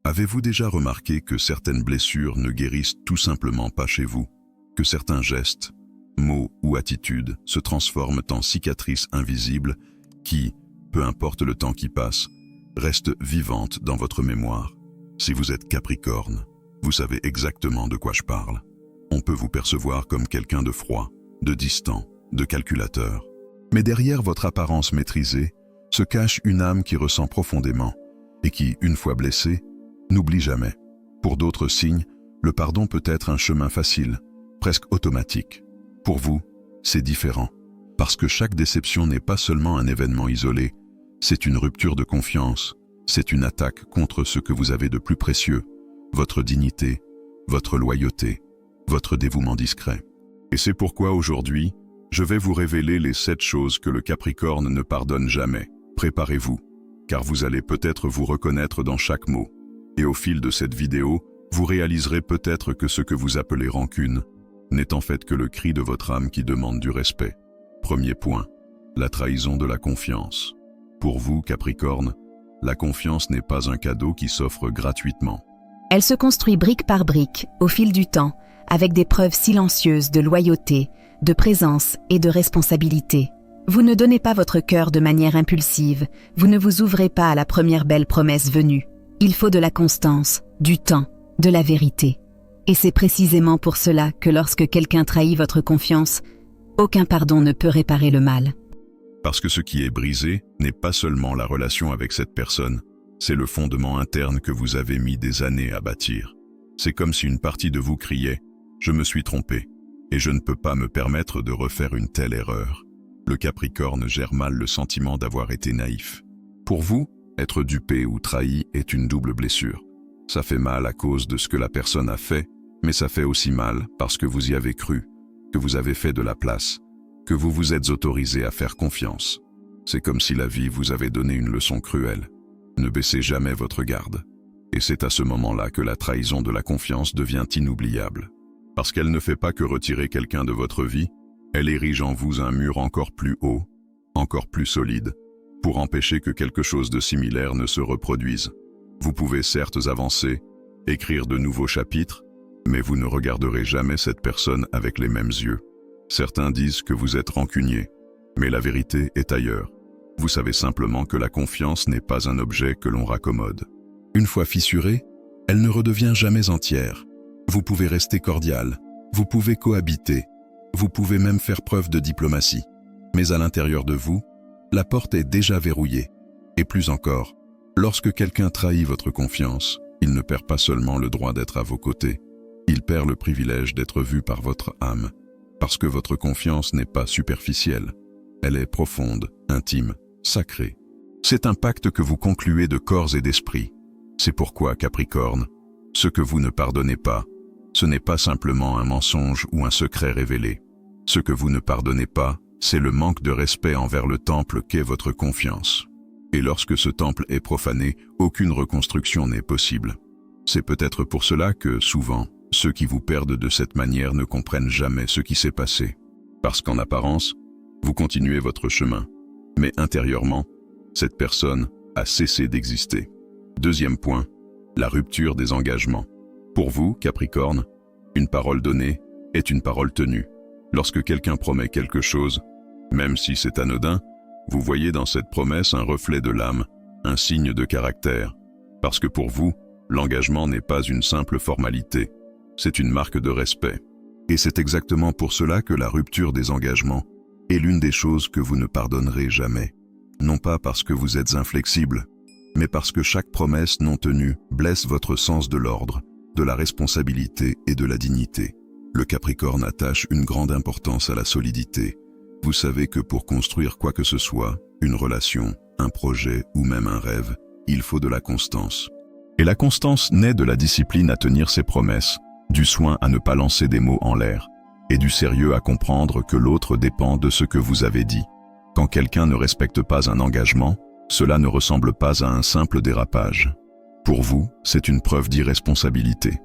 Avez-vous déjà remarqué que certaines blessures ne guérissent tout simplement pas chez vous, que certains gestes, mots ou attitudes se transforment en cicatrices invisibles qui, peu importe le temps qui passe, restent vivantes dans votre mémoire? Si vous êtes Capricorne, vous savez exactement de quoi je parle. On peut vous percevoir comme quelqu'un de froid, de distant, de calculateur. Mais derrière votre apparence maîtrisée se cache une âme qui ressent profondément et qui, une fois blessée, n'oublie jamais. Pour d'autres signes, le pardon peut être un chemin facile, presque automatique. Pour vous, c'est différent, parce que chaque déception n'est pas seulement un événement isolé, c'est une rupture de confiance, c'est une attaque contre ce que vous avez de plus précieux, votre dignité, votre loyauté, votre dévouement discret. Et c'est pourquoi aujourd'hui, je vais vous révéler les 7 choses que le Capricorne ne pardonne jamais. Préparez-vous, car vous allez peut-être vous reconnaître dans chaque mot. Et au fil de cette vidéo, vous réaliserez peut-être que ce que vous appelez rancune n'est en fait que le cri de votre âme qui demande du respect. Premier point, la trahison de la confiance. Pour vous, Capricorne, la confiance n'est pas un cadeau qui s'offre gratuitement. Elle se construit brique par brique, au fil du temps, avec des preuves silencieuses de loyauté, de présence et de responsabilité. Vous ne donnez pas votre cœur de manière impulsive, vous ne vous ouvrez pas à la première belle promesse venue. Il faut de la constance, du temps, de la vérité. Et c'est précisément pour cela que lorsque quelqu'un trahit votre confiance, aucun pardon ne peut réparer le mal. Parce que ce qui est brisé n'est pas seulement la relation avec cette personne, c'est le fondement interne que vous avez mis des années à bâtir. C'est comme si une partie de vous criait « Je me suis trompé, et je ne peux pas me permettre de refaire une telle erreur ». Le Capricorne gère mal le sentiment d'avoir été naïf. Pour vous, être dupé ou trahi est une double blessure. Ça fait mal à cause de ce que la personne a fait, mais ça fait aussi mal parce que vous y avez cru, que vous avez fait de la place, que vous vous êtes autorisé à faire confiance. C'est comme si la vie vous avait donné une leçon cruelle. Ne baissez jamais votre garde. Et c'est à ce moment-là que la trahison de la confiance devient inoubliable. Parce qu'elle ne fait pas que retirer quelqu'un de votre vie, elle érige en vous un mur encore plus haut, encore plus solide, pour empêcher que quelque chose de similaire ne se reproduise. Vous pouvez certes avancer, écrire de nouveaux chapitres, mais vous ne regarderez jamais cette personne avec les mêmes yeux. Certains disent que vous êtes rancunier, mais la vérité est ailleurs. Vous savez simplement que la confiance n'est pas un objet que l'on raccommode. Une fois fissurée, elle ne redevient jamais entière. Vous pouvez rester cordial, vous pouvez cohabiter, vous pouvez même faire preuve de diplomatie. Mais à l'intérieur de vous, la porte est déjà verrouillée. Et plus encore, lorsque quelqu'un trahit votre confiance, il ne perd pas seulement le droit d'être à vos côtés, il perd le privilège d'être vu par votre âme. Parce que votre confiance n'est pas superficielle, elle est profonde, intime, sacrée. C'est un pacte que vous concluez de corps et d'esprit. C'est pourquoi, Capricorne, ce que vous ne pardonnez pas, ce n'est pas simplement un mensonge ou un secret révélé. Ce que vous ne pardonnez pas, c'est le manque de respect envers le temple qu'est votre confiance. Et lorsque ce temple est profané, aucune reconstruction n'est possible. C'est peut-être pour cela que, souvent, ceux qui vous perdent de cette manière ne comprennent jamais ce qui s'est passé. Parce qu'en apparence, vous continuez votre chemin. Mais intérieurement, cette personne a cessé d'exister. Deuxième point, la rupture des engagements. Pour vous, Capricorne, une parole donnée est une parole tenue. Lorsque quelqu'un promet quelque chose, même si c'est anodin, vous voyez dans cette promesse un reflet de l'âme, un signe de caractère. Parce que pour vous, l'engagement n'est pas une simple formalité, c'est une marque de respect. Et c'est exactement pour cela que la rupture des engagements est l'une des choses que vous ne pardonnerez jamais. Non pas parce que vous êtes inflexible, mais parce que chaque promesse non tenue blesse votre sens de l'ordre, de la responsabilité et de la dignité. Le Capricorne attache une grande importance à la solidité. Vous savez que pour construire quoi que ce soit, une relation, un projet ou même un rêve, il faut de la constance. Et la constance naît de la discipline à tenir ses promesses, du soin à ne pas lancer des mots en l'air, et du sérieux à comprendre que l'autre dépend de ce que vous avez dit. Quand quelqu'un ne respecte pas un engagement, cela ne ressemble pas à un simple dérapage. Pour vous, c'est une preuve d'irresponsabilité.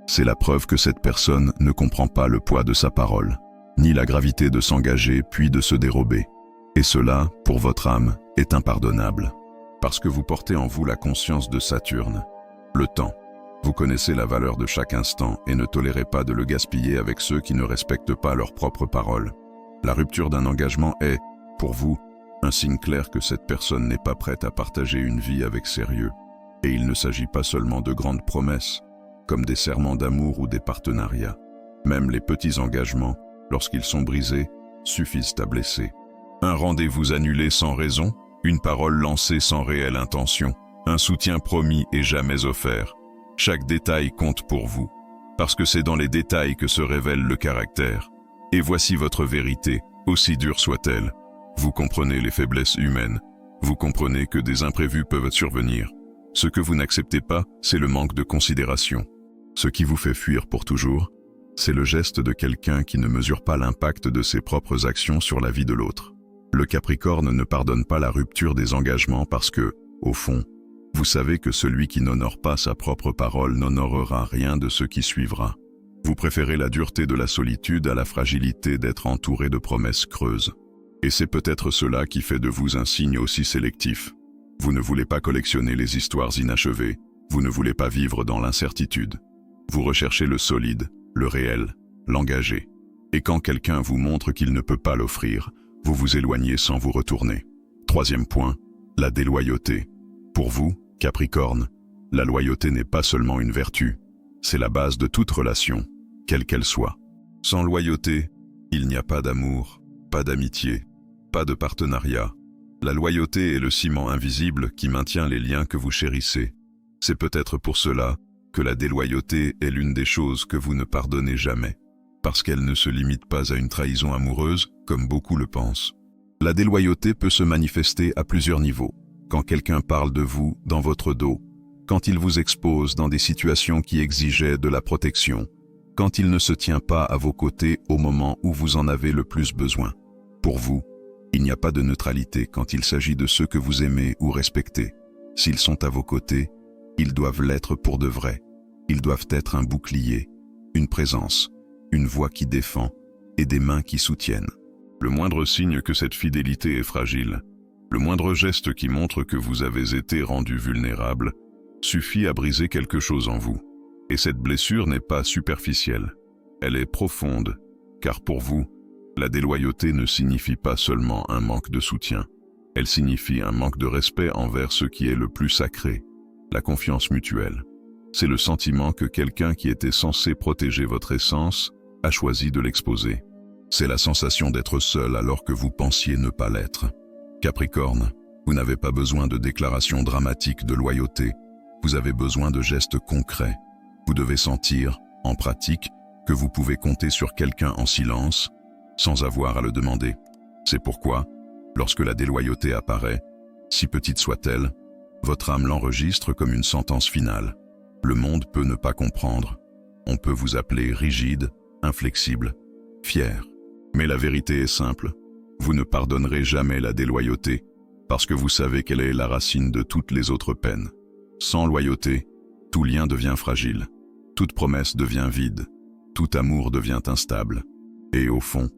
C'est la preuve que cette personne ne comprend pas le poids de sa parole, ni la gravité de s'engager puis de se dérober. Et cela, pour votre âme, est impardonnable. Parce que vous portez en vous la conscience de Saturne. Le temps. Vous connaissez la valeur de chaque instant et ne tolérez pas de le gaspiller avec ceux qui ne respectent pas leurs propres paroles. La rupture d'un engagement est, pour vous, un signe clair que cette personne n'est pas prête à partager une vie avec sérieux. Et il ne s'agit pas seulement de grandes promesses, comme des serments d'amour ou des partenariats. Même les petits engagements, lorsqu'ils sont brisés, suffisent à blesser. Un rendez-vous annulé sans raison, une parole lancée sans réelle intention, un soutien promis et jamais offert. Chaque détail compte pour vous, parce que c'est dans les détails que se révèle le caractère. Et voici votre vérité, aussi dure soit-elle. Vous comprenez les faiblesses humaines, vous comprenez que des imprévus peuvent survenir. Ce que vous n'acceptez pas, c'est le manque de considération. Ce qui vous fait fuir pour toujours, c'est le geste de quelqu'un qui ne mesure pas l'impact de ses propres actions sur la vie de l'autre. Le Capricorne ne pardonne pas la rupture des engagements parce que, au fond, vous savez que celui qui n'honore pas sa propre parole n'honorera rien de ce qui suivra. Vous préférez la dureté de la solitude à la fragilité d'être entouré de promesses creuses. Et c'est peut-être cela qui fait de vous un signe aussi sélectif. Vous ne voulez pas collectionner les histoires inachevées, vous ne voulez pas vivre dans l'incertitude. Vous recherchez le solide, le réel, l'engagé. Et quand quelqu'un vous montre qu'il ne peut pas l'offrir, vous vous éloignez sans vous retourner. Troisième point, la déloyauté. Pour vous, Capricorne, la loyauté n'est pas seulement une vertu, c'est la base de toute relation, quelle qu'elle soit. Sans loyauté, il n'y a pas d'amour, pas d'amitié, pas de partenariat. La loyauté est le ciment invisible qui maintient les liens que vous chérissez. C'est peut-être pour cela que la déloyauté est l'une des choses que vous ne pardonnez jamais, parce qu'elle ne se limite pas à une trahison amoureuse, comme beaucoup le pensent. La déloyauté peut se manifester à plusieurs niveaux. Quand quelqu'un parle de vous dans votre dos, quand il vous expose dans des situations qui exigeaient de la protection, quand il ne se tient pas à vos côtés au moment où vous en avez le plus besoin. Pour vous, il n'y a pas de neutralité quand il s'agit de ceux que vous aimez ou respectez. S'ils sont à vos côtés, ils doivent l'être pour de vrai. Ils doivent être un bouclier, une présence, une voix qui défend et des mains qui soutiennent. Le moindre signe que cette fidélité est fragile, le moindre geste qui montre que vous avez été rendu vulnérable, suffit à briser quelque chose en vous. Et cette blessure n'est pas superficielle, elle est profonde, car pour vous, la déloyauté ne signifie pas seulement un manque de soutien, elle signifie un manque de respect envers ce qui est le plus sacré, la confiance mutuelle. C'est le sentiment que quelqu'un qui était censé protéger votre essence a choisi de l'exposer. C'est la sensation d'être seul alors que vous pensiez ne pas l'être. Capricorne, vous n'avez pas besoin de déclarations dramatiques de loyauté, vous avez besoin de gestes concrets. Vous devez sentir, en pratique, que vous pouvez compter sur quelqu'un en silence, sans avoir à le demander. C'est pourquoi, lorsque la déloyauté apparaît, si petite soit-elle, votre âme l'enregistre comme une sentence finale. Le monde peut ne pas comprendre. On peut vous appeler rigide, inflexible, fier. Mais la vérité est simple. Vous ne pardonnerez jamais la déloyauté, parce que vous savez qu'elle est la racine de toutes les autres peines. Sans loyauté, tout lien devient fragile, toute promesse devient vide, tout amour devient instable. Et au fond,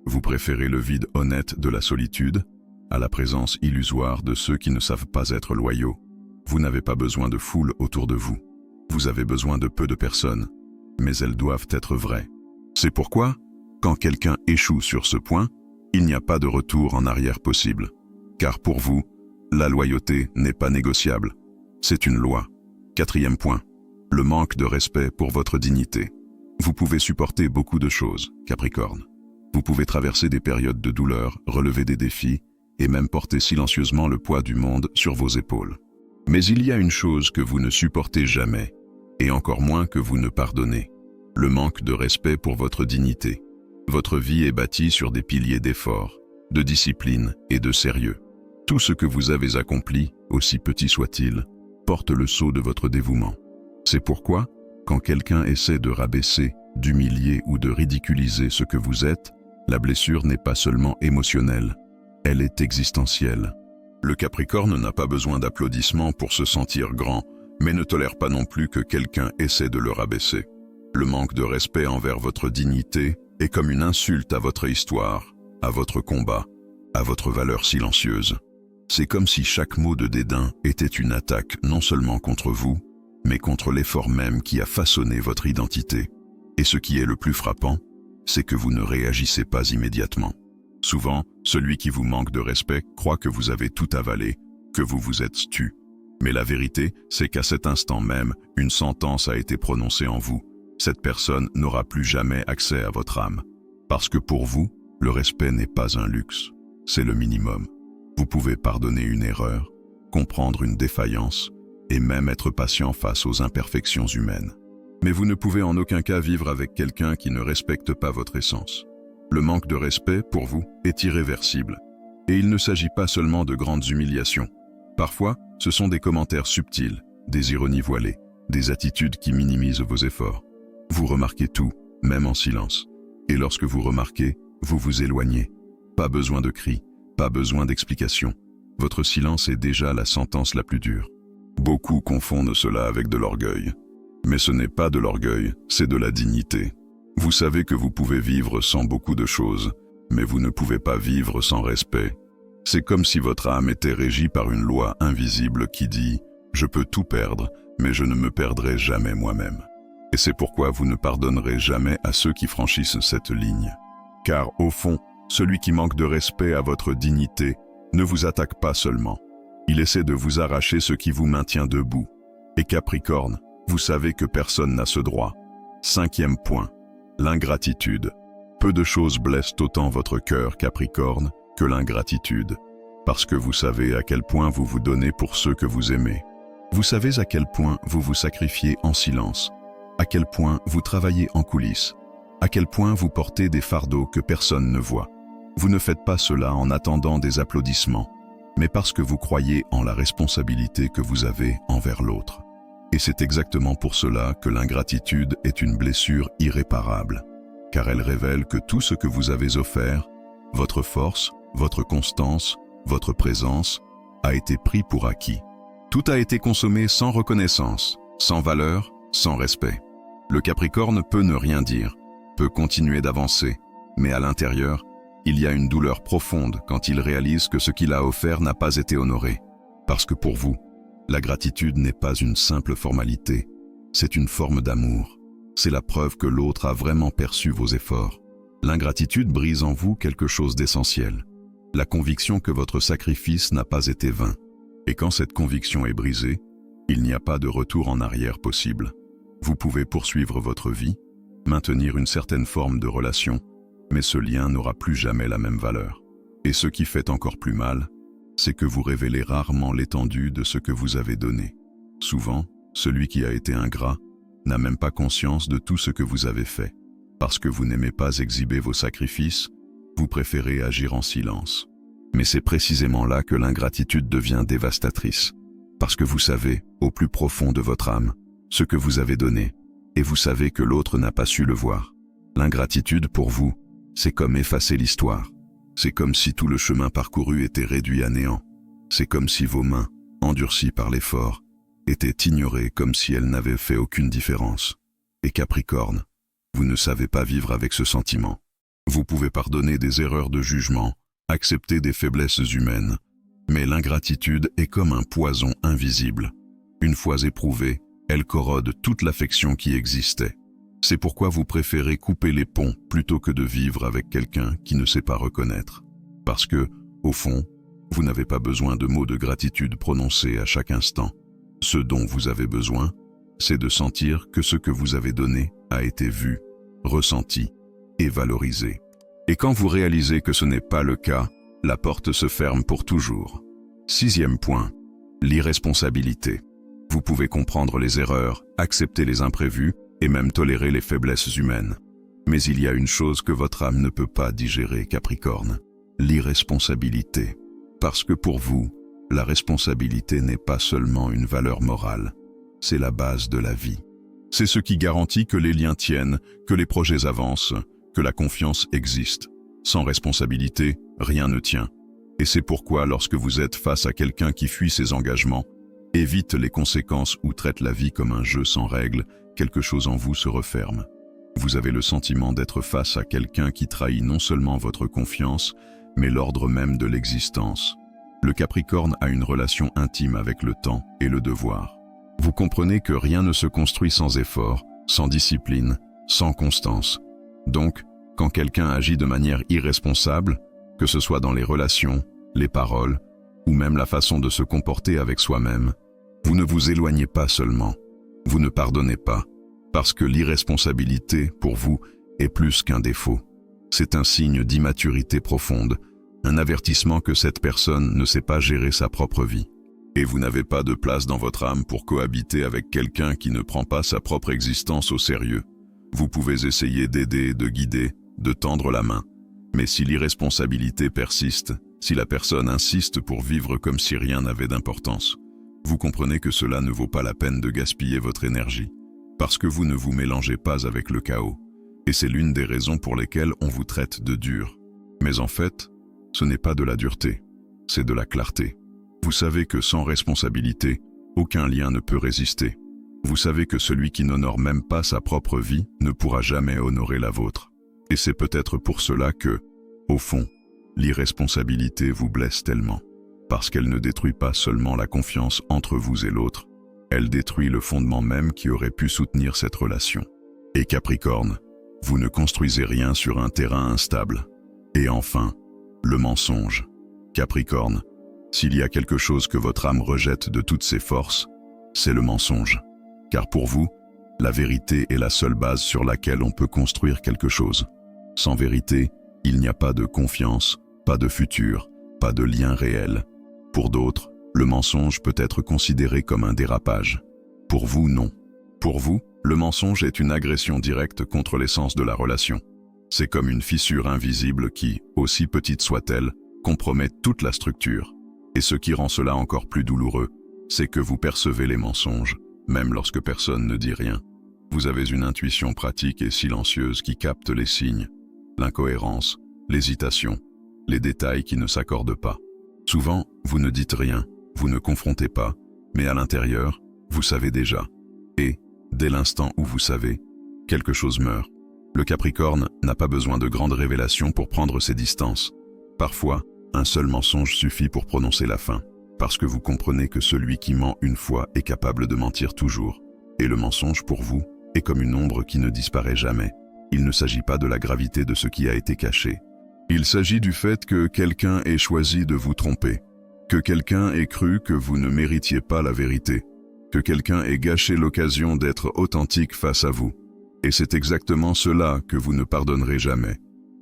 vous préférez le vide honnête de la solitude à la présence illusoire de ceux qui ne savent pas être loyaux. Vous n'avez pas besoin de foule autour de vous. Vous avez besoin de peu de personnes, mais elles doivent être vraies. C'est pourquoi, quand quelqu'un échoue sur ce point, il n'y a pas de retour en arrière possible. Car pour vous, la loyauté n'est pas négociable. C'est une loi. Quatrième point, le manque de respect pour votre dignité. Vous pouvez supporter beaucoup de choses, Capricorne. Vous pouvez traverser des périodes de douleur, relever des défis, et même porter silencieusement le poids du monde sur vos épaules. Mais il y a une chose que vous ne supportez jamais, et encore moins que vous ne pardonnez, le manque de respect pour votre dignité. Votre vie est bâtie sur des piliers d'effort, de discipline et de sérieux. Tout ce que vous avez accompli, aussi petit soit-il, porte le sceau de votre dévouement. C'est pourquoi, quand quelqu'un essaie de rabaisser, d'humilier ou de ridiculiser ce que vous êtes, la blessure n'est pas seulement émotionnelle, elle est existentielle. Le Capricorne n'a pas besoin d'applaudissements pour se sentir grand, mais ne tolère pas non plus que quelqu'un essaie de le rabaisser. Le manque de respect envers votre dignité est comme une insulte à votre histoire, à votre combat, à votre valeur silencieuse. C'est comme si chaque mot de dédain était une attaque non seulement contre vous, mais contre l'effort même qui a façonné votre identité. Et ce qui est le plus frappant, c'est que vous ne réagissez pas immédiatement. Souvent, celui qui vous manque de respect croit que vous avez tout avalé, que vous vous êtes tu. Mais la vérité, c'est qu'à cet instant même, une sentence a été prononcée en vous. Cette personne n'aura plus jamais accès à votre âme. Parce que pour vous, le respect n'est pas un luxe, c'est le minimum. Vous pouvez pardonner une erreur, comprendre une défaillance, et même être patient face aux imperfections humaines. Mais vous ne pouvez en aucun cas vivre avec quelqu'un qui ne respecte pas votre essence. Le manque de respect, pour vous, est irréversible. Et il ne s'agit pas seulement de grandes humiliations. Parfois, ce sont des commentaires subtils, des ironies voilées, des attitudes qui minimisent vos efforts. Vous remarquez tout, même en silence. Et lorsque vous remarquez, vous vous éloignez. Pas besoin de cris, pas besoin d'explications. Votre silence est déjà la sentence la plus dure. Beaucoup confondent cela avec de l'orgueil. Mais ce n'est pas de l'orgueil, c'est de la dignité. Vous savez que vous pouvez vivre sans beaucoup de choses, mais vous ne pouvez pas vivre sans respect. C'est comme si votre âme était régie par une loi invisible qui dit « Je peux tout perdre, mais je ne me perdrai jamais moi-même ». Et c'est pourquoi vous ne pardonnerez jamais à ceux qui franchissent cette ligne. Car au fond, celui qui manque de respect à votre dignité ne vous attaque pas seulement. Il essaie de vous arracher ce qui vous maintient debout. Et Capricorne, vous savez que personne n'a ce droit. 5e point, l'ingratitude. Peu de choses blessent autant votre cœur, Capricorne, que l'ingratitude. Parce que vous savez à quel point vous vous donnez pour ceux que vous aimez. Vous savez à quel point vous vous sacrifiez en silence. À quel point vous travaillez en coulisses. À quel point vous portez des fardeaux que personne ne voit. Vous ne faites pas cela en attendant des applaudissements, mais parce que vous croyez en la responsabilité que vous avez envers l'autre. Et c'est exactement pour cela que l'ingratitude est une blessure irréparable, car elle révèle que tout ce que vous avez offert, votre force, votre constance, votre présence, a été pris pour acquis. Tout a été consommé sans reconnaissance, sans valeur, sans respect. Le Capricorne peut ne rien dire, peut continuer d'avancer, mais à l'intérieur, il y a une douleur profonde quand il réalise que ce qu'il a offert n'a pas été honoré. Parce que pour vous, la gratitude n'est pas une simple formalité, c'est une forme d'amour. C'est la preuve que l'autre a vraiment perçu vos efforts. L'ingratitude brise en vous quelque chose d'essentiel, la conviction que votre sacrifice n'a pas été vain. Et quand cette conviction est brisée, il n'y a pas de retour en arrière possible. Vous pouvez poursuivre votre vie, maintenir une certaine forme de relation, mais ce lien n'aura plus jamais la même valeur. Et ce qui fait encore plus mal, c'est que vous révélez rarement l'étendue de ce que vous avez donné. Souvent, celui qui a été ingrat n'a même pas conscience de tout ce que vous avez fait. Parce que vous n'aimez pas exhiber vos sacrifices, vous préférez agir en silence. Mais c'est précisément là que l'ingratitude devient dévastatrice. Parce que vous savez, au plus profond de votre âme, ce que vous avez donné, et vous savez que l'autre n'a pas su le voir. L'ingratitude, pour vous, c'est comme effacer l'histoire. C'est comme si tout le chemin parcouru était réduit à néant. C'est comme si vos mains, endurcies par l'effort, étaient ignorées comme si elles n'avaient fait aucune différence. Et Capricorne, vous ne savez pas vivre avec ce sentiment. Vous pouvez pardonner des erreurs de jugement, accepter des faiblesses humaines, mais l'ingratitude est comme un poison invisible. Une fois éprouvée, elle corrode toute l'affection qui existait. C'est pourquoi vous préférez couper les ponts plutôt que de vivre avec quelqu'un qui ne sait pas reconnaître. Parce que, au fond, vous n'avez pas besoin de mots de gratitude prononcés à chaque instant. Ce dont vous avez besoin, c'est de sentir que ce que vous avez donné a été vu, ressenti et valorisé. Et quand vous réalisez que ce n'est pas le cas, la porte se ferme pour toujours. 6e point, l'irresponsabilité. Vous pouvez comprendre les erreurs, accepter les imprévus et même tolérer les faiblesses humaines. Mais il y a une chose que votre âme ne peut pas digérer, Capricorne, l'irresponsabilité. Parce que pour vous, la responsabilité n'est pas seulement une valeur morale, c'est la base de la vie. C'est ce qui garantit que les liens tiennent, que les projets avancent, que la confiance existe. Sans responsabilité, rien ne tient. Et c'est pourquoi lorsque vous êtes face à quelqu'un qui fuit ses engagements, évite les conséquences ou traite la vie comme un jeu sans règles, quelque chose en vous se referme. Vous avez le sentiment d'être face à quelqu'un qui trahit non seulement votre confiance, mais l'ordre même de l'existence. Le Capricorne a une relation intime avec le temps et le devoir. Vous comprenez que rien ne se construit sans effort, sans discipline, sans constance. Donc, quand quelqu'un agit de manière irresponsable, que ce soit dans les relations, les paroles, ou même la façon de se comporter avec soi-même, vous ne vous éloignez pas seulement, vous ne pardonnez pas, parce que l'irresponsabilité, pour vous, est plus qu'un défaut. C'est un signe d'immaturité profonde, un avertissement que cette personne ne sait pas gérer sa propre vie. Et vous n'avez pas de place dans votre âme pour cohabiter avec quelqu'un qui ne prend pas sa propre existence au sérieux. Vous pouvez essayer d'aider, de guider, de tendre la main. Mais si l'irresponsabilité persiste, si la personne insiste pour vivre comme si rien n'avait d'importance, vous comprenez que cela ne vaut pas la peine de gaspiller votre énergie, parce que vous ne vous mélangez pas avec le chaos. Et c'est l'une des raisons pour lesquelles on vous traite de dur. Mais en fait, ce n'est pas de la dureté, c'est de la clarté. Vous savez que sans responsabilité, aucun lien ne peut résister. Vous savez que celui qui n'honore même pas sa propre vie ne pourra jamais honorer la vôtre. Et c'est peut-être pour cela que, au fond, l'irresponsabilité vous blesse tellement. Parce qu'elle ne détruit pas seulement la confiance entre vous et l'autre, elle détruit le fondement même qui aurait pu soutenir cette relation. Et Capricorne, vous ne construisez rien sur un terrain instable. Et enfin, le mensonge. Capricorne, s'il y a quelque chose que votre âme rejette de toutes ses forces, c'est le mensonge. Car pour vous, la vérité est la seule base sur laquelle on peut construire quelque chose. Sans vérité, il n'y a pas de confiance, pas de futur, pas de lien réel. Pour d'autres, le mensonge peut être considéré comme un dérapage. Pour vous, non. Pour vous, le mensonge est une agression directe contre l'essence de la relation. C'est comme une fissure invisible qui, aussi petite soit-elle, compromet toute la structure. Et ce qui rend cela encore plus douloureux, c'est que vous percevez les mensonges, même lorsque personne ne dit rien. Vous avez une intuition pratique et silencieuse qui capte les signes, l'incohérence, l'hésitation, les détails qui ne s'accordent pas. Souvent, vous ne dites rien, vous ne confrontez pas, mais à l'intérieur, vous savez déjà. Et, dès l'instant où vous savez, quelque chose meurt. Le Capricorne n'a pas besoin de grandes révélations pour prendre ses distances. Parfois, un seul mensonge suffit pour prononcer la fin, parce que vous comprenez que celui qui ment une fois est capable de mentir toujours. Et le mensonge, pour vous, est comme une ombre qui ne disparaît jamais. Il ne s'agit pas de la gravité de ce qui a été caché. Il s'agit du fait que quelqu'un ait choisi de vous tromper, que quelqu'un ait cru que vous ne méritiez pas la vérité, que quelqu'un ait gâché l'occasion d'être authentique face à vous. Et c'est exactement cela que vous ne pardonnerez jamais.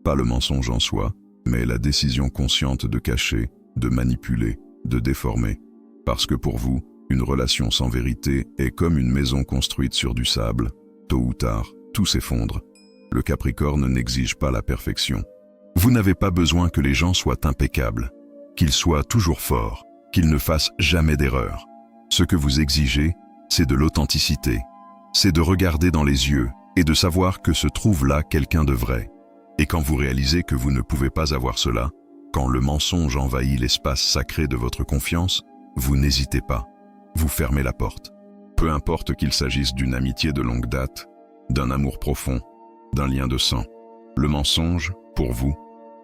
Pas le mensonge en soi, mais la décision consciente de cacher, de manipuler, de déformer. Parce que pour vous, une relation sans vérité est comme une maison construite sur du sable. Tôt ou tard, tout s'effondre. Le Capricorne n'exige pas la perfection. Vous n'avez pas besoin que les gens soient impeccables, qu'ils soient toujours forts, qu'ils ne fassent jamais d'erreur. Ce que vous exigez, c'est de l'authenticité. C'est de regarder dans les yeux et de savoir que se trouve là quelqu'un de vrai. Et quand vous réalisez que vous ne pouvez pas avoir cela, quand le mensonge envahit l'espace sacré de votre confiance, vous n'hésitez pas. Vous fermez la porte. Peu importe qu'il s'agisse d'une amitié de longue date, d'un amour profond, d'un lien de sang. Le mensonge, pour vous,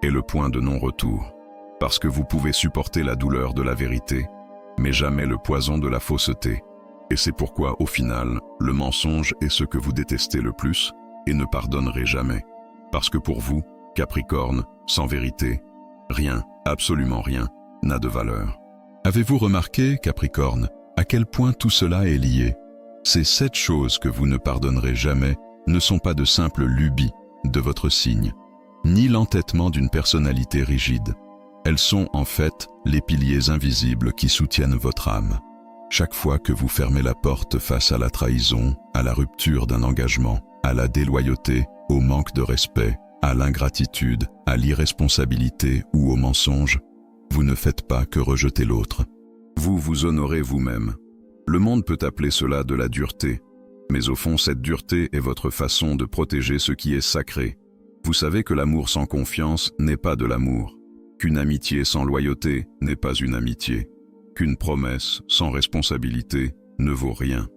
est le point de non-retour. Parce que vous pouvez supporter la douleur de la vérité, mais jamais le poison de la fausseté. Et c'est pourquoi, au final, le mensonge est ce que vous détestez le plus et ne pardonnerez jamais. Parce que pour vous, Capricorne, sans vérité, rien, absolument rien, n'a de valeur. Avez-vous remarqué, Capricorne, à quel point tout cela est lié? Ces 7 choses que vous ne pardonnerez jamais ne sont pas de simples lubies de votre signe, ni l'entêtement d'une personnalité rigide. Elles sont en fait les piliers invisibles qui soutiennent votre âme. Chaque fois que vous fermez la porte face à la trahison, à la rupture d'un engagement, à la déloyauté, au manque de respect, à l'ingratitude, à l'irresponsabilité ou au mensonge, vous ne faites pas que rejeter l'autre. Vous vous honorez vous-même. Le monde peut appeler cela de la dureté, mais au fond cette dureté est votre façon de protéger ce qui est sacré. Vous savez que l'amour sans confiance n'est pas de l'amour, qu'une amitié sans loyauté n'est pas une amitié, qu'une promesse sans responsabilité ne vaut rien.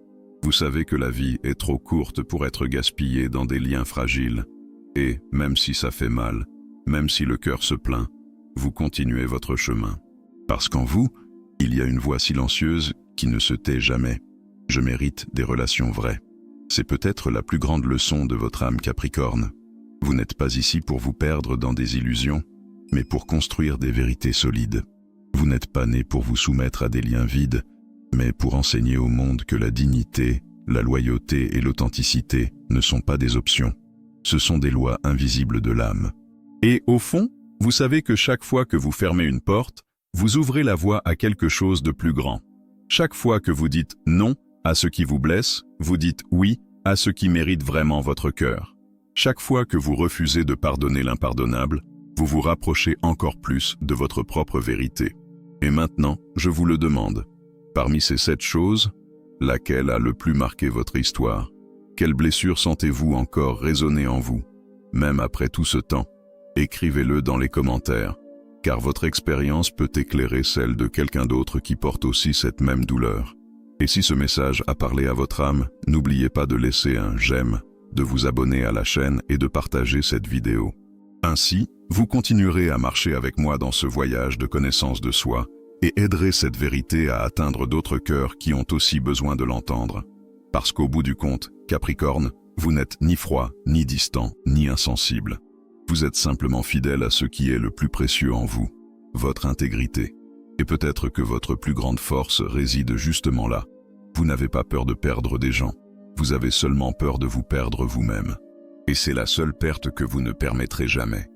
Vous savez que la vie est trop courte pour être gaspillée dans des liens fragiles. Et, même si ça fait mal, même si le cœur se plaint, vous continuez votre chemin. Parce qu'en vous, il y a une voix silencieuse qui ne se tait jamais. Je mérite des relations vraies. C'est peut-être la plus grande leçon de votre âme Capricorne. Vous n'êtes pas ici pour vous perdre dans des illusions, mais pour construire des vérités solides. Vous n'êtes pas né pour vous soumettre à des liens vides, mais pour enseigner au monde que la dignité, la loyauté et l'authenticité ne sont pas des options. Ce sont des lois invisibles de l'âme. Et au fond, vous savez que chaque fois que vous fermez une porte, vous ouvrez la voie à quelque chose de plus grand. Chaque fois que vous dites non à ce qui vous blesse, vous dites oui à ce qui mérite vraiment votre cœur. Chaque fois que vous refusez de pardonner l'impardonnable, vous vous rapprochez encore plus de votre propre vérité. Et maintenant, je vous le demande, parmi ces 7 choses, laquelle a le plus marqué votre histoire? Quelle blessure sentez-vous encore résonner en vous, même après tout ce temps? Écrivez-le dans les commentaires, car votre expérience peut éclairer celle de quelqu'un d'autre qui porte aussi cette même douleur. Et si ce message a parlé à votre âme, n'oubliez pas de laisser un j'aime, de vous abonner à la chaîne et de partager cette vidéo. Ainsi, vous continuerez à marcher avec moi dans ce voyage de connaissance de soi et aiderez cette vérité à atteindre d'autres cœurs qui ont aussi besoin de l'entendre. Parce qu'au bout du compte, Capricorne, vous n'êtes ni froid, ni distant, ni insensible. Vous êtes simplement fidèle à ce qui est le plus précieux en vous, votre intégrité. Et peut-être que votre plus grande force réside justement là. Vous n'avez pas peur de perdre des gens, vous avez seulement peur de vous perdre vous-même. Et c'est la seule perte que vous ne permettrez jamais.